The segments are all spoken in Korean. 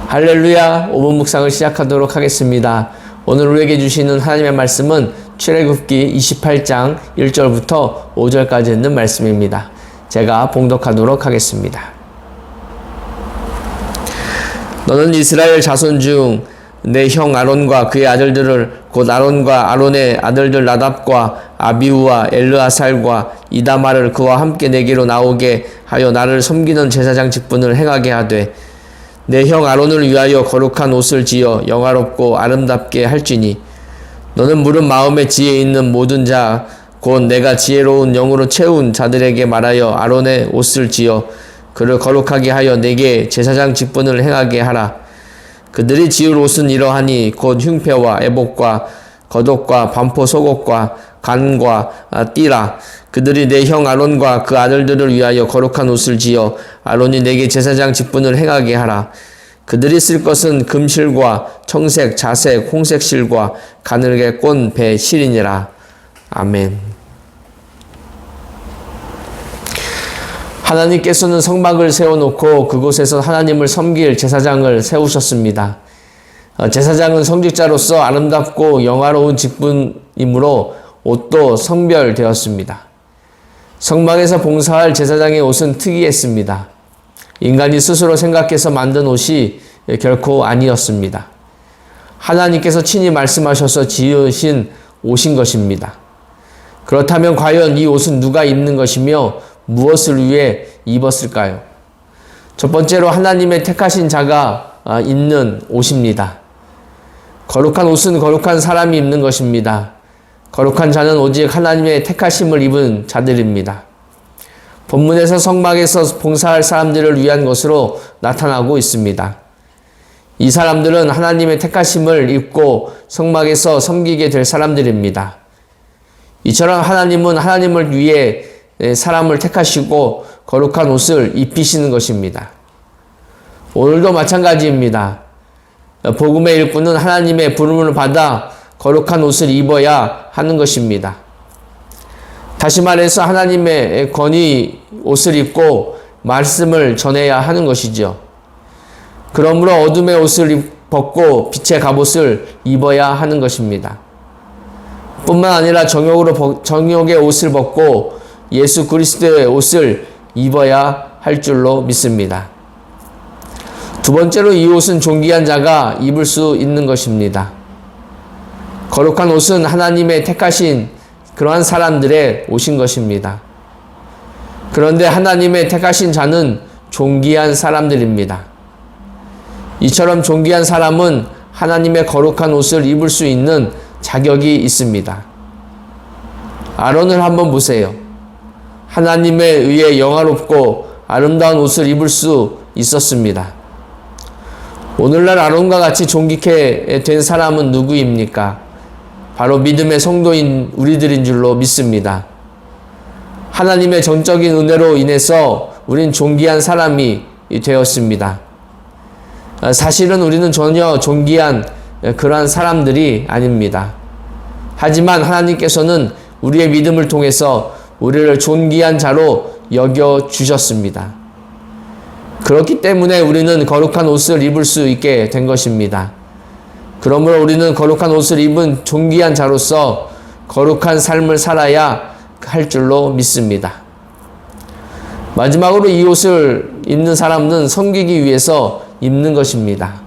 할렐루야. 5분 묵상을 시작하도록 하겠습니다. 오늘 우리에게 주시는 하나님의 말씀은 출애굽기 28장 1절부터 5절까지 있는 말씀입니다. 제가 봉독하도록 하겠습니다. 너는 이스라엘 자손 중 내 형 아론과 그의 아들들을 곧 아론과 아론의 아들들 나답과 아비우와 엘르아살과 이다말을 그와 함께 내게로 나오게 하여 나를 섬기는 제사장 직분을 행하게 하되 내 형 아론을 위하여 거룩한 옷을 지어 영화롭고 아름답게 할지니 너는 물은 마음의 지혜 있는 모든 자 곧 내가 지혜로운 영으로 채운 자들에게 말하여 아론의 옷을 지어 그를 거룩하게 하여 내게 제사장 직분을 행하게 하라. 그들이 지을 옷은 이러하니 곧 흉패와 애복과 겉옷과 반포 속옷과 간과 띠라. 그들이 내 형 아론과 그 아들들을 위하여 거룩한 옷을 지어 아론이 내게 제사장 직분을 행하게 하라. 그들이 쓸 것은 금실과 청색, 자색, 홍색 실과 가늘게 꼰 배 실이니라. 아멘. 하나님께서는 성막을 세워놓고 그곳에서 하나님을 섬길 제사장을 세우셨습니다. 제사장은 성직자로서 아름답고 영화로운 직분이므로 옷도 성별되었습니다. 성막에서 봉사할 제사장의 옷은 특이했습니다. 인간이 스스로 생각해서 만든 옷이 결코 아니었습니다. 하나님께서 친히 말씀하셔서 지으신 옷인 것입니다. 그렇다면 과연 이 옷은 누가 입는 것이며 무엇을 위해 입었을까요? 첫 번째로 하나님의 택하신 자가 입는 옷입니다. 거룩한 옷은 거룩한 사람이 입는 것입니다. 거룩한 자는 오직 하나님의 택하심을 입은 자들입니다. 본문에서 성막에서 봉사할 사람들을 위한 것으로 나타나고 있습니다. 이 사람들은 하나님의 택하심을 입고 성막에서 섬기게 될 사람들입니다. 이처럼 하나님은 하나님을 위해 사람을 택하시고 거룩한 옷을 입히시는 것입니다. 오늘도 마찬가지입니다. 복음의 일꾼은 하나님의 부름을 받아 거룩한 옷을 입어야 하는 것입니다. 다시 말해서 하나님의 권위 옷을 입고 말씀을 전해야 하는 것이죠. 그러므로 어둠의 옷을 벗고 빛의 갑옷을 입어야 하는 것입니다. 뿐만 아니라 정욕의 옷을 벗고 예수 그리스도의 옷을 입어야 할 줄로 믿습니다. 두 번째로 이 옷은 존귀한 자가 입을 수 있는 것입니다. 거룩한 옷은 하나님의 택하신 그러한 사람들의 옷인 것입니다. 그런데 하나님의 택하신 자는 존귀한 사람들입니다. 이처럼 존귀한 사람은 하나님의 거룩한 옷을 입을 수 있는 자격이 있습니다. 아론을 한번 보세요. 하나님에 의해 영화롭고 아름다운 옷을 입을 수 있었습니다. 오늘날 아론과 같이 존귀케 된 사람은 누구입니까? 바로 믿음의 성도인 우리들인 줄로 믿습니다. 하나님의 전적인 은혜로 인해서 우린 존귀한 사람이 되었습니다. 사실은 우리는 전혀 존귀한 그러한 사람들이 아닙니다. 하지만 하나님께서는 우리의 믿음을 통해서 우리를 존귀한 자로 여겨주셨습니다. 그렇기 때문에 우리는 거룩한 옷을 입을 수 있게 된 것입니다. 그러므로 우리는 거룩한 옷을 입은 존귀한 자로서 거룩한 삶을 살아야 할 줄로 믿습니다. 마지막으로 이 옷을 입는 사람은 섬기기 위해서 입는 것입니다.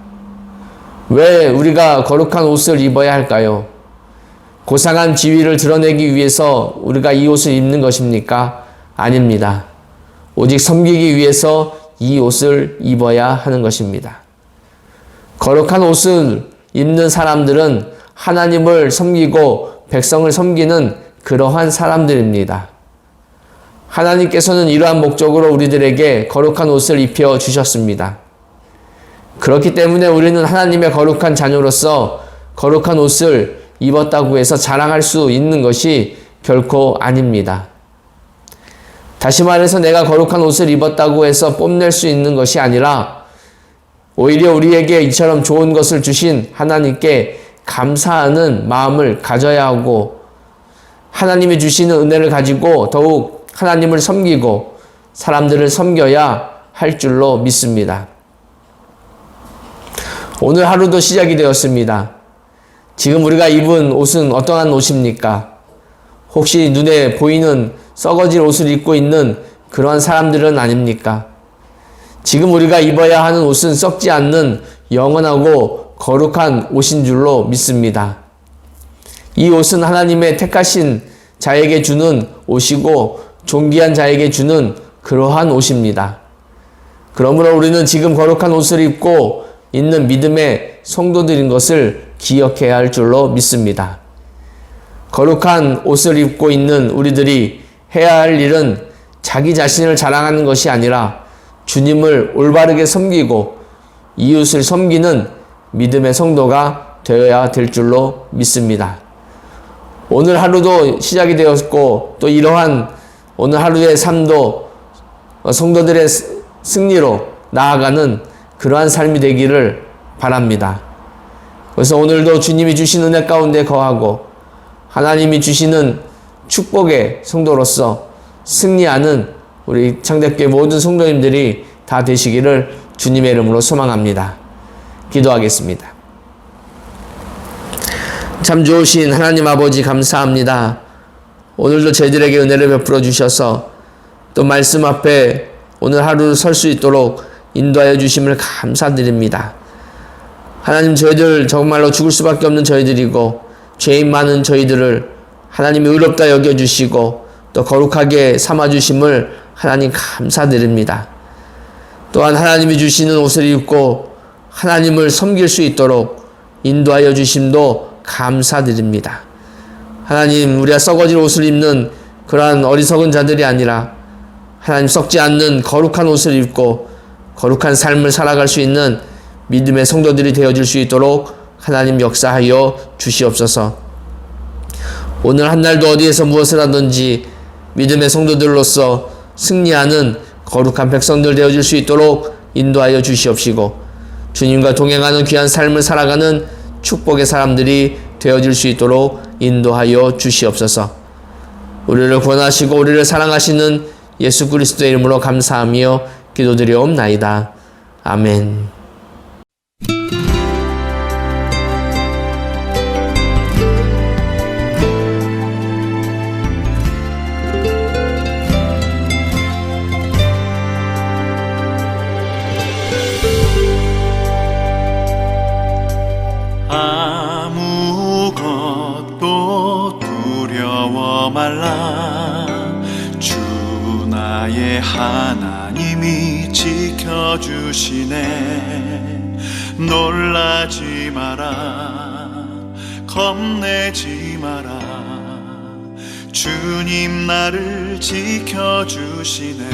왜 우리가 거룩한 옷을 입어야 할까요? 고상한 지위를 드러내기 위해서 우리가 이 옷을 입는 것입니까? 아닙니다. 오직 섬기기 위해서 이 옷을 입어야 하는 것입니다. 거룩한 옷을 입는 사람들은 하나님을 섬기고 백성을 섬기는 그러한 사람들입니다. 하나님께서는 이러한 목적으로 우리들에게 거룩한 옷을 입혀 주셨습니다. 그렇기 때문에 우리는 하나님의 거룩한 자녀로서 거룩한 옷을 입었다고 해서 자랑할 수 있는 것이 결코 아닙니다. 다시 말해서 내가 거룩한 옷을 입었다고 해서 뽐낼 수 있는 것이 아니라 오히려 우리에게 이처럼 좋은 것을 주신 하나님께 감사하는 마음을 가져야 하고 하나님이 주시는 은혜를 가지고 더욱 하나님을 섬기고 사람들을 섬겨야 할 줄로 믿습니다. 오늘 하루도 시작이 되었습니다. 지금 우리가 입은 옷은 어떠한 옷입니까? 혹시 눈에 보이는 썩어질 옷을 입고 있는 그러한 사람들은 아닙니까? 지금 우리가 입어야 하는 옷은 썩지 않는 영원하고 거룩한 옷인 줄로 믿습니다. 이 옷은 하나님의 택하신 자에게 주는 옷이고 존귀한 자에게 주는 그러한 옷입니다. 그러므로 우리는 지금 거룩한 옷을 입고 있는 믿음의 성도들인 것을 기억해야 할 줄로 믿습니다. 거룩한 옷을 입고 있는 우리들이 해야 할 일은 자기 자신을 자랑하는 것이 아니라 주님을 올바르게 섬기고 이웃을 섬기는 믿음의 성도가 되어야 될 줄로 믿습니다. 오늘 하루도 시작이 되었고 또 이러한 오늘 하루의 삶도 성도들의 승리로 나아가는 그러한 삶이 되기를 바랍니다. 그래서 오늘도 주님이 주신 은혜 가운데 거하고 하나님이 주시는 축복의 성도로서 승리하는 우리 창대교회 모든 성도님들이 다 되시기를 주님의 이름으로 소망합니다. 기도하겠습니다. 참 좋으신 하나님 아버지 감사합니다. 오늘도 저희들에게 은혜를 베풀어 주셔서 또 말씀 앞에 오늘 하루 설 수 있도록 인도하여 주심을 감사드립니다. 하나님, 저희들 정말로 죽을 수밖에 없는 저희들이고 죄인 많은 저희들을 하나님이 의롭다 여겨주시고 또 거룩하게 삼아주심을 하나님 감사드립니다. 또한 하나님이 주시는 옷을 입고 하나님을 섬길 수 있도록 인도하여 주심도 감사드립니다. 하나님, 우리가 썩어질 옷을 입는 그러한 어리석은 자들이 아니라 하나님 썩지 않는 거룩한 옷을 입고 거룩한 삶을 살아갈 수 있는 믿음의 성도들이 되어질 수 있도록 하나님 역사하여 주시옵소서. 오늘 한 날도 어디에서 무엇을 하든지 믿음의 성도들로서 승리하는 거룩한 백성들 되어질 수 있도록 인도하여 주시옵시고 주님과 동행하는 귀한 삶을 살아가는 축복의 사람들이 되어질 수 있도록 인도하여 주시옵소서. 우리를 구원하시고 우리를 사랑하시는 예수 그리스도의 이름으로 감사하며 기도드리옵나이다. 아멘. 아무것도 두려워 말라. 주 나의 하나님이 지켜주시네. 놀라지 마라, 겁내지 마라. 주님 나를 지켜주시네.